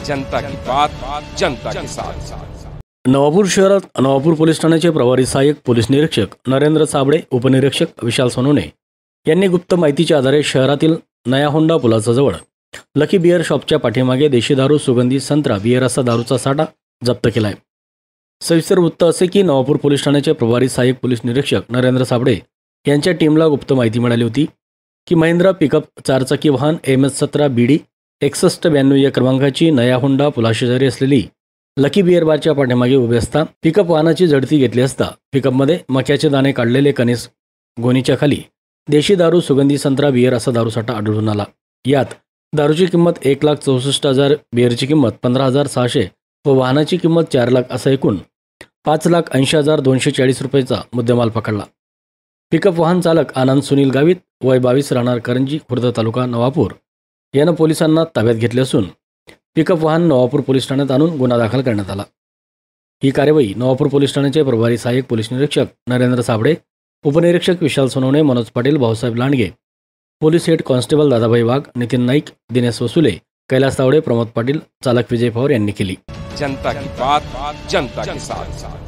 जनता की बात जनता के साथ। नवापूर शहरात नवापूर पोलीस ठाण्याचे प्रभारी सहाय्यक पोलीस निरीक्षक नरेंद्र साबळे, उपनिरीक्षक विशाल सोनवणे यांनी गुप्त माहितीच्या आधारे शहरातील नया होंडा पुलाजवळ लकी बियर शॉपच्या पाठीमागे देशी दारू, सुगंधी संत्रा, बियर असा दारूचा साठा जप्त केला आहे। सविस्तर वृत्त असे की नवापूर पोलीस ठाण्याचे प्रभारी सहाय्यक पोलीस निरीक्षक नरेंद्र साबळे यांच्या टीमला गुप्त माहिती मिळाली होती की महिंद्रा पिकअप 4 चाकी वाहन MS17 BD 6192 या क्रमांकाची नया होंडा पुलाशेजारी असलेली लकी बियर बारच्या पाठीमागे उभे असता पिकअप वाहनाची झडती घेतली असता पिकअपमध्ये मक्याचे दाणे काढलेले कणीस गोणीच्या खाली देशी दारू, सुगंधी संत्रा, बियर असा दारूसाठा आढळून आला। यात दारूची किंमत 1,64,000, बियरची किंमत 15,600 व वाहनाची किंमत 4 लाख असा एकूण 5,80,240 रुपयाचा मुद्देमाल पकडला। पिकअप वाहन चालक आनंद सुनील गावित, वय 22, राहणार करंजी, खुर्द तालुका नवापूर यानं पोलिसांना ताब्यात घेतले असून पिकअप वाहन नवापूर पोलीस ठाण्यात आणून गुन्हा दाखल करण्यात आला। ही कार्यवाही नवापूर पोलीस ठाण्याचे प्रभारी सहाय्यक पोलीस निरीक्षक नरेंद्र साबळे, उपनिरीक्षक Vishal Sonawane, Manoj Patil, Bhausaheb Landge, police head constable Dadabhai Wagh, Nitin Naik, Dinesh Vasule, Kailas Tawde, Pramod Patil, चालक विजय पवार यांनी केली। जनता की बात जनता के साथ।